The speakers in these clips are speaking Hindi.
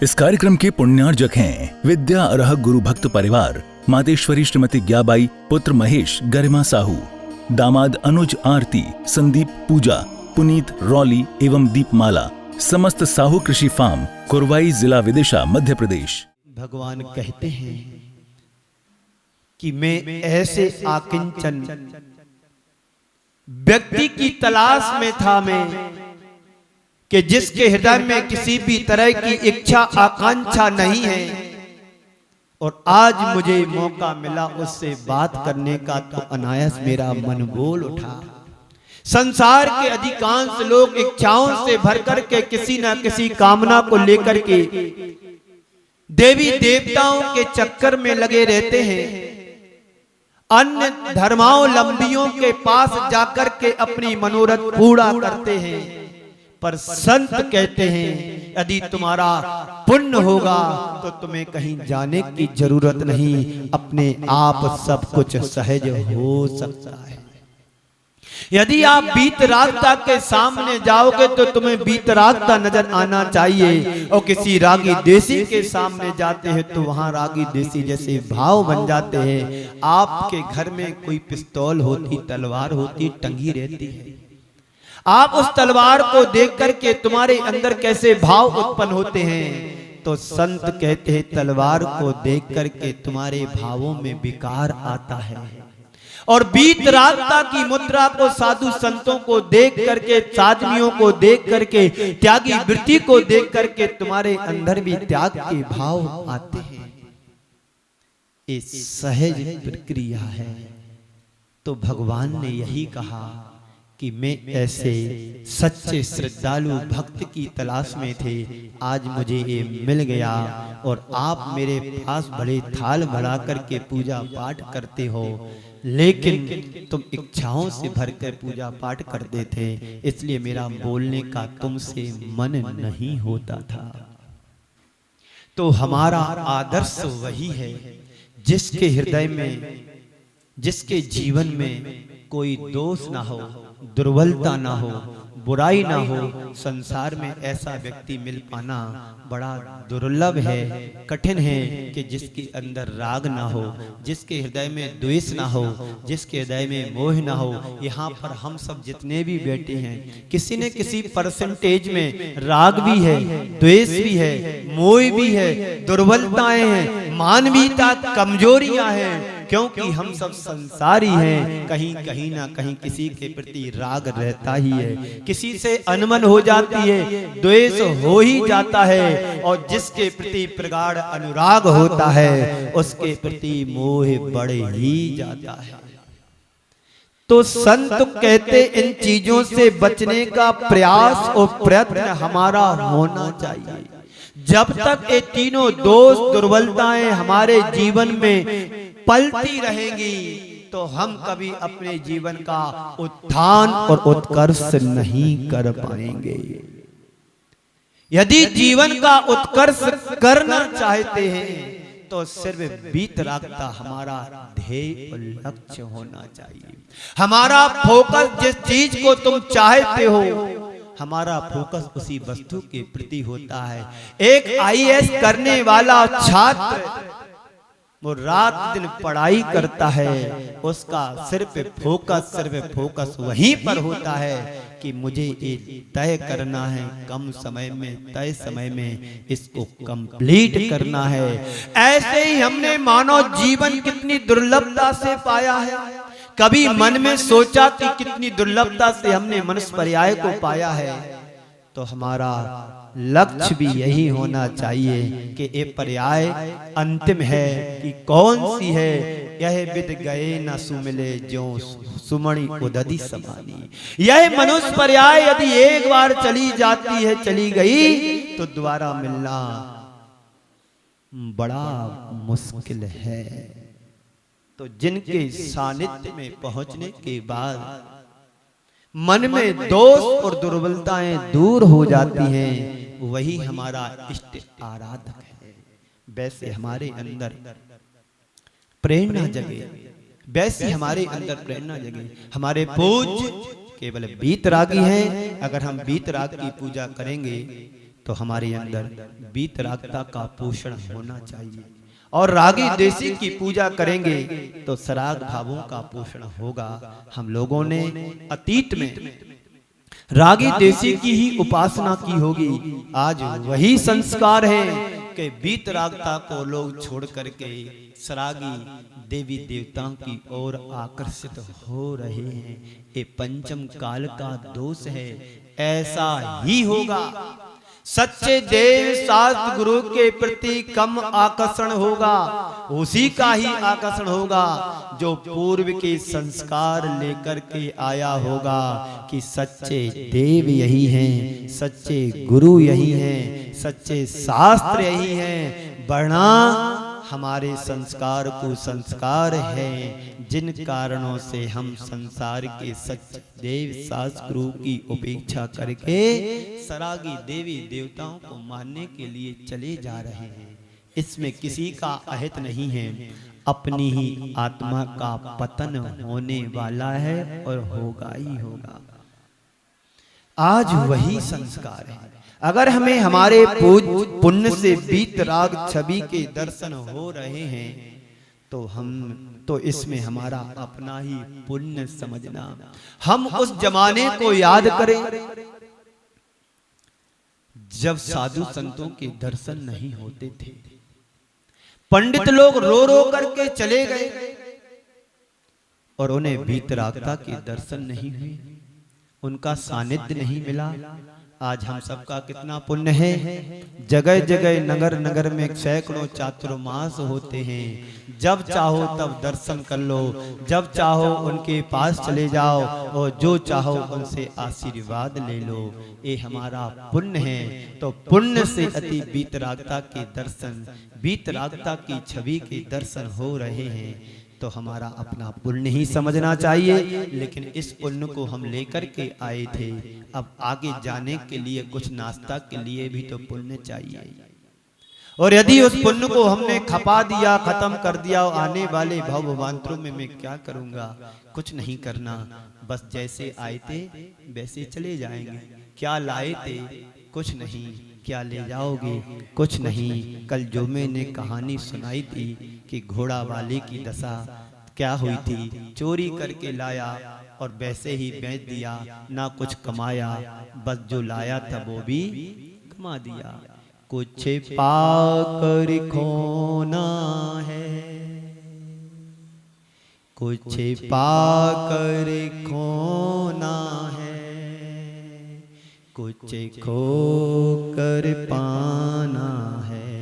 इस कार्यक्रम के पुण्यार्जक हैं विद्या अर्ह गुरु भक्त परिवार, मातेश्वरी श्रीमती ज्ञाबाई, पुत्र महेश गरिमा साहू, दामाद अनुज आरती, संदीप पूजा, पुनीत रौली एवं दीपमाला, समस्त साहू कृषि फार्म, कुरवाई, जिला विदिशा, मध्य प्रदेश। भगवान कहते हैं कि मैं ऐसे आकिंचन व्यक्ति की तलाश में था कि जिसके हृदय में किसी भी तरह की इच्छा आकांक्षा नहीं है, और आज मुझे मौका मिला उससे बात करने का, तो अनायास मेरा मन बोल उठा। संसार के अधिकांश लोग इच्छाओं से भर कर के किसी न किसी कामना को लेकर के देवी देवताओं के चक्कर में लगे रहते हैं, अन्य धर्मावलंबियों के पास जाकर के अपनी मनोरथ पूरा करते हैं। पर संत कहते हैं यदि तुम्हारा पुण्य होगा तो तुम्हें कहीं जाने की जरूरत नहीं, अपने आप सब कुछ सहज हो सकता है। यदि आप वीतरागता के सामने जाओगे तो तुम्हें वीतरागता नजर आना चाहिए, और किसी रागी देसी के सामने जाते हैं तो वहां रागी देसी जैसे भाव बन जाते हैं। आपके घर में कोई पिस्तौल होती, तलवार होती, टंगी रहती है, आप उस तलवार को देख करके तुम्हारे अंदर कैसे भाव उत्पन्न होते हैं, तो संत कहते हैं तलवार को देख करके तुम्हारे भावों में विकार आता है। और वीतरागता की मुद्रा को साधु संतों को देख करके, साधवियों को देख करके, त्यागी वृत्ति को देख करके तुम्हारे अंदर भी त्याग के भाव आते हैं। ये सहज प्रक्रिया है। तो भगवान ने यही कहा कि मैं ऐसे सच्चे श्रद्धालु भक्त की तलाश में थे, आज मुझे ये मिल गया, और आप मेरे पास बड़े थाल भरा करके पूजा पाठ करते हो, लेकिन तुम इच्छाओं से भरकर पूजा पाठ करते थे, इसलिए मेरा बोलने का तुमसे मन नहीं होता था। तो हमारा आदर्श वही है जिसके हृदय में, जिसके जीवन में कोई दोष ना हो, दुर्बलता ना हो, बुराई ना हो। संसार में ऐसा व्यक्ति मिल पाना बड़ा दुर्लभ है, कठिन है कि जिसके अंदर राग ना हो, जिसके हृदय में द्वेष ना हो, जिसके हृदय में मोह ना हो। यहाँ पर हम सब जितने भी बैठे हैं, किसी न किसी परसेंटेज में राग भी है, द्वेष भी है, मोह भी है, दुर्बलताएं हैं, मानवीयता कमजोरियां हैं, क्योंकि हम सब संसारी हैं। कहीं कहीं ना कहीं किसी के प्रति राग रहता ही है, किसी से अनमन हो जाती है, द्वेष हो ही जाता है, और जिसके प्रति प्रगाढ़ अनुराग होता है उसके प्रति मोह बढ़ ही जाता है। तो संत कहते इन चीजों से बचने का प्रयास और प्रयत्न हमारा होना चाहिए। जब तक ये तीनों दोष दुर्बलताएं हमारे जीवन में पलती रहेंगी तो हम कभी अपने जीवन का उत्थान और उत्कर्ष नहीं कर पाएंगे। यदि जीवन का उत्कर्ष करना चाहते हैं तो सिर्फ वीतरागता हमारा ध्येय और लक्ष्य होना चाहिए। हमारा फोकस जिस चीज को तुम चाहते हो, हमारा फोकस उसी वस्तु के प्रति होता है। एक आईएएस करने वाला छात्र वो रात दिन पढ़ाई करता है, उसका सिर्फ फोकस वहीं पर होता है कि मुझे ये तय करना है, कम समय में, तय समय में इसको कंप्लीट करना है। ऐसे ही हमने मानव जीवन कितनी दुर्लभता से पाया है। कभी मन में सोचा कि कितनी दुर्लभता से हमने मनुष्य पर्याय को पाया है। तो हमारा लक्ष्य भी यही होना चाहिए कि ये पर्याय अंतिम है कि कौन सी है। यह विद गए न सुमिले जो सुमणि उदधि समानी। यह मनुष्य पर्याय यदि एक बार चली जाती है, चली गई, तो दोबारा मिलना बड़ा मुश्किल है। तो जिनके सानिध्य में पहुंचने के बाद मन में दोष और दुर्बलताएं दूर हो जाती हैं, वही हमारा इष्ट आराधक है। वैसे हमारे अंदर प्रेरणा जगे, वैसे हमारे अंदर प्रेरणा जगे। हमारे पूज्य केवल वीतरागी हैं। अगर हम वीतराग की पूजा करेंगे तो हमारे अंदर वीतरागता का पोषण होना चाहिए। और रागी देसी की पूजा करेंगे तो सराग भावों का पोषण होगा। हम लोगों ने अतीत में रागी देसी की ही उपासना की होगी। आज वही संस्कार है कि वीतरागता को लोग छोड़ करके सरागी देवी देवताओं की ओर आकर्षित हो रहे हैं। ये पंचम काल का दोष है, ऐसा ही होगा। सच्चे देव शास्त्र गुरु के प्रति कम आकर्षण होगा, उसी का ही आकर्षण होगा जो पूर्व के संस्कार लेकर के आया होगा कि सच्चे देव यही हैं, सच्चे गुरु यही हैं, सच्चे शास्त्र यही हैं। वरना हमारे संस्कार कुसंस्कार हैं, जिन कारणों से हम संसार के सच्चे देव शास्त्र गुरु की उपेक्षा करके सरागी देवी देवताओं को मानने के लिए चले जा रहे हैं। इसमें किसी का अहित नहीं है, अपनी ही आत्मा का पतन होने वाला है और होगा ही होगा। आज वही संस्कार है। अगर हमें हमारे पूज पुण्य से वीतराग छवि के दर्शन हो रहे हैं तो इसमें हमारा अपना ही पुण्य समझना। हम उस जमाने को याद करें जब साधु संतों के दर्शन नहीं होते थे। पंडित लोग रो रो करके चले गए और उन्हें वीतरागता के दर्शन नहीं हुए, उनका सानिध्य नहीं मिला। आज हम सबका कितना पुण्य है, जगह जगह नगर नगर में सैकड़ों चातुर्मास होते हैं। जब चाहो तब दर्शन कर लो, जब चाहो उनके पास चले जाओ और जो चाहो उनसे आशीर्वाद ले लो। ये हमारा पुण्य है। तो पुण्य से अति वीतरागता के दर्शन, वीतरागता की छवि के दर्शन हो रहे हैं तो हमारा अपना पुण्य ही समझना चाहिए। लेकिन इस पुण्य को हम लेकर के आए थे, अब आगे जाने के लिए कुछ नाश्ता के लिए भी तो पुण्य चाहिए। और यदि उस पुण्य को हमने खपा दिया, खत्म कर दिया, आने वाले भवभावांतरों में मैं क्या करूंगा? कुछ नहीं करना, बस जैसे आए थे वैसे चले जाएंगे। क्या लाए थे? कुछ नहीं। क्या ले जाओगे? कुछ नहीं। कल जो मैंने कहानी सुनाई थी कि घोड़ा वाले की दशा क्या हुई थी, चोरी करके लाया और वैसे ही बेच दिया, ना कुछ कमाया, बस जो लाया था वो भी कमा दिया। कुछ पाकर खोना है, कुछ पाकर खोना है, कुछ खोकर पाना है।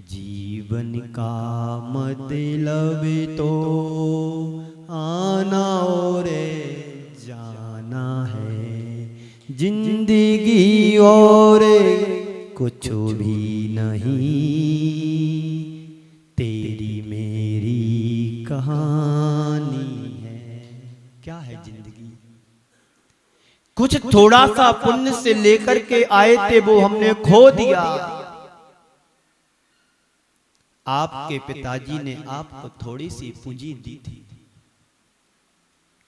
जीवन का मतलब तो आना और जाना है, जिंदगी और कुछ भी नहीं, तेरी मेरी कहानी है। क्या है जिंदगी? कुछ थोड़ा सा पुण्य से लेकर के आए थे वो हमने खो दिया। आपके पिताजी ने आपको थोड़ी सी पूंजी दी थी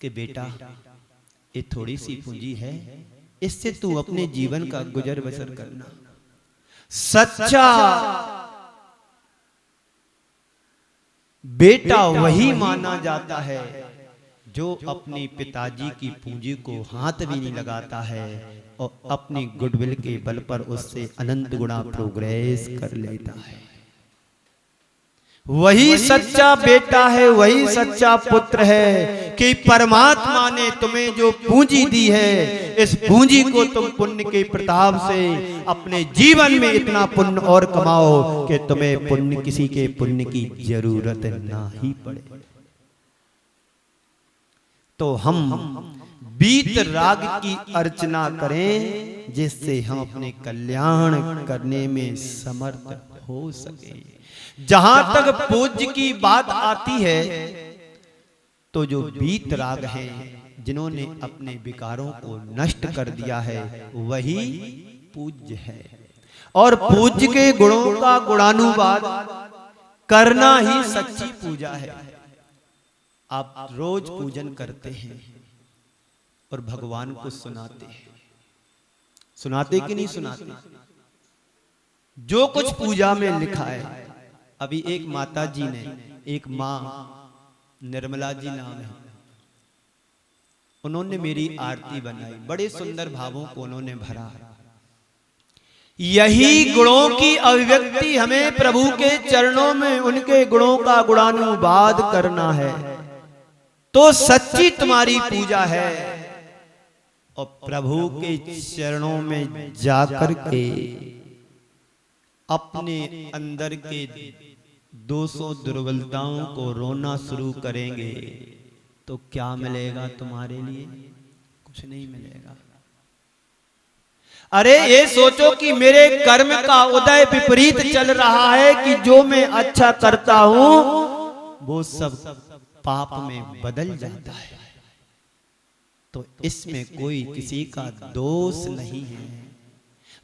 कि बेटा ये थोड़ी सी पूंजी है, इससे तू अपने जीवन का गुजर बसर करना। सच्चा बेटा वही माना जाता है जो अपने पिताजी की पूंजी को हाथ भी नहीं लगाता है और अपनी गुडविल के बल पर उससे अनंत गुणा प्रोग्रेस कर लेता है। वही सच्चा बेटा है, वही सच्चा पुत्र है कि परमात्मा ने तुम्हें जो पूंजी दी है, इस पूंजी को तुम पुण्य के प्रताप से अपने जीवन में इतना पुण्य और कमाओ कि तुम्हें पुण्य किसी के पुण्य की जरूरत ना ही पड़े। तो हम वीतराग की अर्चना करें जिससे हम अपने कल्याण करने में समर्थ हो सके। जहां तक पूज्य की बात आती है तो जो वीतराग हैं, जिन्होंने अपने विकारों को नष्ट कर दिया है, वही पूज्य है। और पूज्य के गुणों का गुणानुवाद करना ही सच्ची पूजा है। आप रोज पूजन करते हैं और भगवान को सुनाते हैं, सुनाते कि नहीं सुनाते? जो कुछ पूजा में लिखा है। अभी एक माता जी ने, एक माँ निर्मला जी नाम है, उन्होंने मेरी आरती बनाई, बड़े सुंदर भावों को उन्होंने भरा। यही गुणों की अभिव्यक्ति हमें प्रभु के चरणों में उनके गुणों का गुणानुवाद करना है, तो सच्ची तुम्हारी पूजा है। और प्रभु के चरणों में जाकर के अपने अंदर के 200 दुर्बलताओं को रोना शुरू करेंगे तो क्या मिलेगा तुम्हारे लिए? कुछ नहीं मिलेगा। अरे ये सोचो कि मेरे कर्म का उदय विपरीत चल रहा है कि जो मैं अच्छा करता हूं वो सब पाप में बदल जाता है, तो इसमें कोई किसी का दोष नहीं है।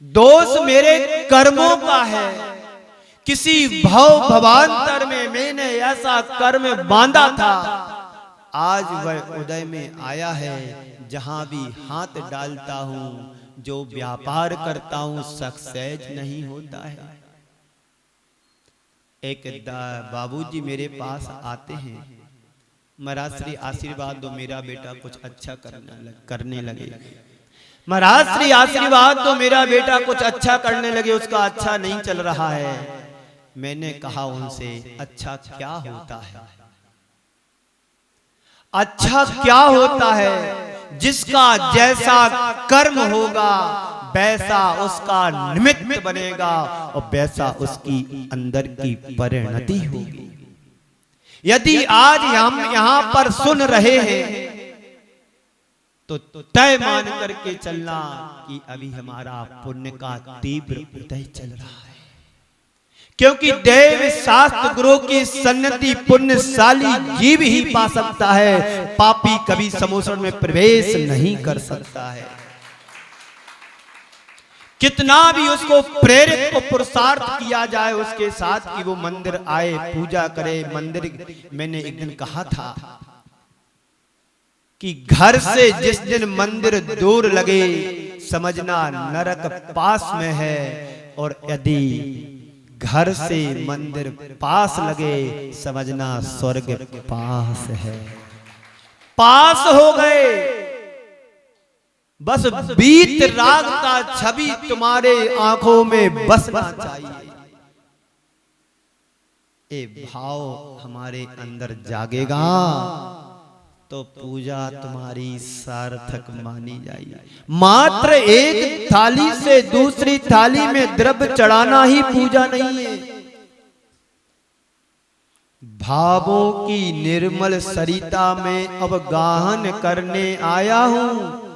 दोष मेरे कर्मों का है। किसी भवांतर में मैंने ऐसा कर्म बांधा था, आज वह उदय में आया है। जहां भी हाथ डालता हूं, जो व्यापार करता हूं, सक्सेस नहीं होता है। एक बाबूजी मेरे पास आते हैं, महाराज श्री आशीर्वाद दो, मेरा बेटा कुछ अच्छा करने लगे। महाराज श्री आशीर्वाद दो, मेरा बेटा कुछ अच्छा करने लगे, उसका अच्छा नहीं चल रहा है। मैंने कहा उनसे, अच्छा क्या होता है? अच्छा क्या होता है? जिसका जैसा कर्म होगा वैसा उसका निमित्त बनेगा और वैसा उसकी अंदर की परिणति होगी। यदि आज हम यहां पर सुन रहे हैं तो तय मान करके चलना कि अभी हमारा पुण्य का तीव्र उदय चल रहा है, क्योंकि देव शास्त्र गुरु की सन्निधि पुण्यशाली जीव ही पा सकता है, पापी कभी समोसण में प्रवेश नहीं कर सकता है। कितना भी उसको प्रेरित को पुरुषार्थ किया जाए उसके साथ कि वो मंदिर आए, पूजा करे। मंदिर, मैंने एक दिन कहा था कि घर से जिस दिन मंदिर दूर लगे समझना नरक पास में है, और यदि घर से मंदिर पास लगे समझना स्वर्ग पास है। पास हो गए, बस बीत राग का छवि तुम्हारे आंखों में बसना चाहिए। ये भाव हमारे अंदर जागेगा तो पूजा तुम्हारी सार्थक मानी जाएगी। मात्र एक थाली से दूसरी थाली में द्रव्य चढ़ाना ही पूजा नहीं है। भावों की निर्मल सरिता में अब गाहन करने आया हूं।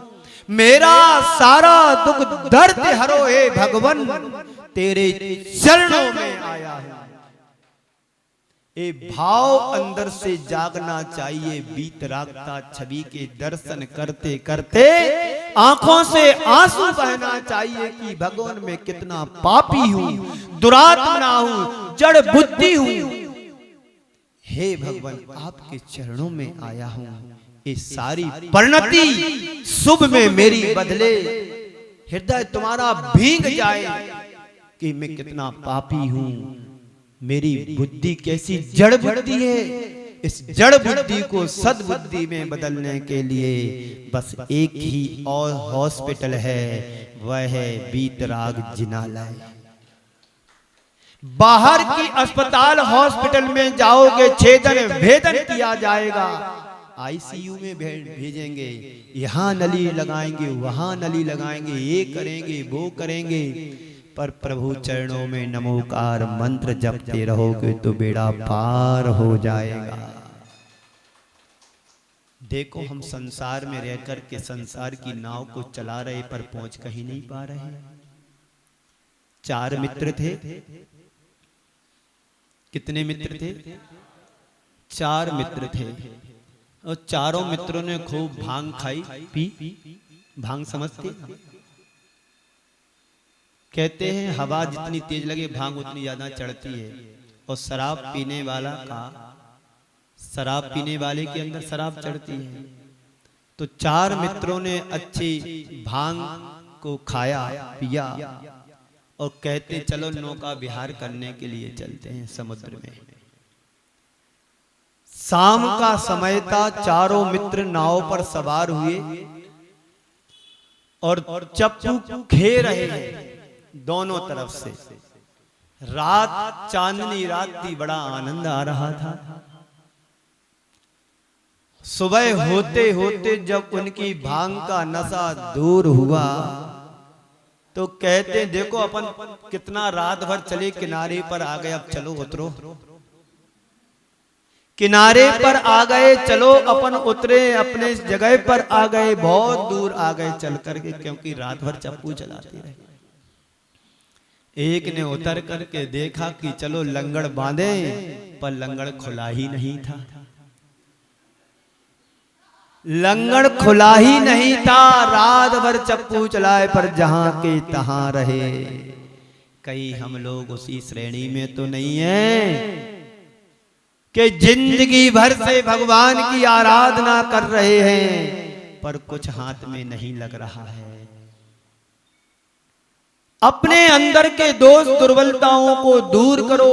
मेरा सारा दुख दर्द हरो हे भगवन, तेरे चरणों में आया हूं। ये भाव अंदर से जागना चाहिए। बीत रागता छवि के दर्शन करते करते आंखों से आंसू बहना चाहिए कि भगवान मैं कितना पापी हूं, दुरात्मा हूं, जड़ बुद्धि हूं। हे भगवान आपके चरणों में आया हूं, ये सारी परिणति शुभ में मेरी बदले। हृदय तुम्हारा भीग जाए कि मैं कितना पापी हूं, मेरी बुद्धि कैसी जड़ बुद्धि है। इस जड़ बुद्धि को सद्बुद्धि में बदलने के लिए बस एक ही और हॉस्पिटल है, वह है वीतराग जिनालय। बाहर की अस्पताल हॉस्पिटल में जाओगे, छेदन भेदन किया जाएगा, आईसीयू में भेजेंगे, यहाँ नली लगाएंगे, वहां नली लगाएंगे, ये करेंगे, वो करेंगे। पर प्रभु चरणों में नमोकार मंत्र जपते रहोगे तो बेड़ा पार हो जाएगा। देखो हम संसार में रहकर के संसार की नाव को चला रहे पर पहुंच कहीं नहीं पा रहे। 4 मित्र थे। कितने मित्र थे? 4 मित्र थे और चारों मित्रों ने खूब भांग खाई पी। भांग समझते? कहते हैं हवा जितनी तेज लगे भांग उतनी ज्यादा चढ़ती है। और शराब पीने वाला का, शराब पीने वाले के अंदर शराब चढ़ती है। तो 4 मित्रों ने अच्छी भांग को खाया पिया और कहते चलो नौका विहार करने के लिए चलते हैं समुद्र में। शाम का समय था, चारों मित्र नाव पर सवार हुए और चप्पू खे रहे हैं दोनों तरफ से। रात चांदनी रात थी, बड़ा आनंद आ रहा था। सुबह होते होते जब उनकी भांग का नशा दूर हुआ तो कहते देखो अपन कितना रात भर चले, किनारे पर आ गए, अब चलो उतरो। किनारे पर आ गए, चलो अपन उतरे, अपने जगह पर आ गए, बहुत दूर आ गए चल करके, क्योंकि रात भर चप्पू चलाते रहे। एक ने उतर करके देखा कि चलो लंगड़ बांधे, पर लंगड़ खुला ही नहीं था। लंगड़ खुला ही नहीं था, रात भर चप्पू चलाए पर जहां के तहां रहे। कहीं हम लोग उसी श्रेणी में तो नहीं है कि जिंदगी भर से भगवान की आराधना कर रहे हैं पर कुछ हाथ में नहीं लग रहा है। अपने अंदर के दोष दुर्बलताओं को दूर करो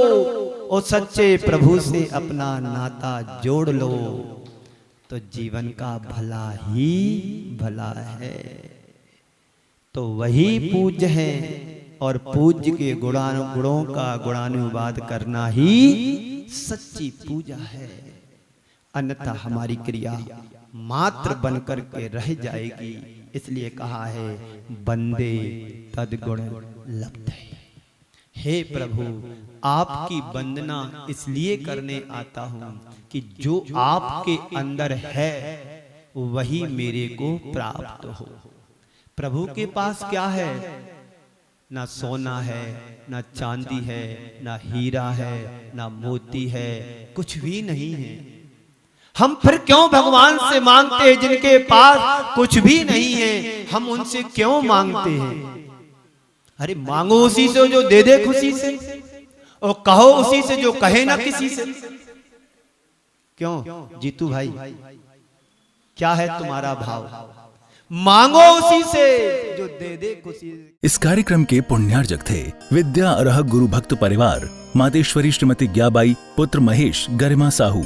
और सच्चे प्रभु से अपना नाता जोड़ लो तो जीवन का भला ही भला है। तो वही पूज्य है और पूज्य के गुणों का गुणानुवाद करना ही सच्ची पूजा है। अन्यथा हमारी क्रिया मात्र बनकर के रह जाएगी। इसलिए कहा है बंदे तद्गुण लब्धे। हे प्रभु, आपकी वंदना इसलिए करने आता हूं कि जो आपके अंदर है वही मेरे को प्राप्त हो। प्रभु के पास क्या है? ना सोना है, ना चांदी है, ना हीरा है, ना मोती है, कुछ भी नहीं है। हम फिर क्यों भगवान से मांगते हैं जिनके पास कुछ भी नहीं है? हम उनसे क्यों मांगते हैं? अरे मांगो उसी से जो दे दे खुशी से, और कहो उसी से जो कहे ना किसी से। क्यों जीतू भाई, क्या है तुम्हारा भाव? मांगो उसी से जो दे दे खुशी से। इस कार्यक्रम के पुण्यार्जक थे विद्या अरहक गुरु भक्त परिवार, मातेश्वरी श्रीमती ग्याबाई, पुत्र महेश, गरिमा साहू,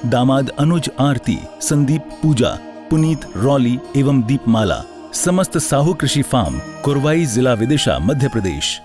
दामाद अनुज आरती, संदीप पूजा, पुनीत रौली एवं दीपमाला। समस्त साहू कृषि फार्म, कुरवाई, जिला विदिशा, मध्य प्रदेश।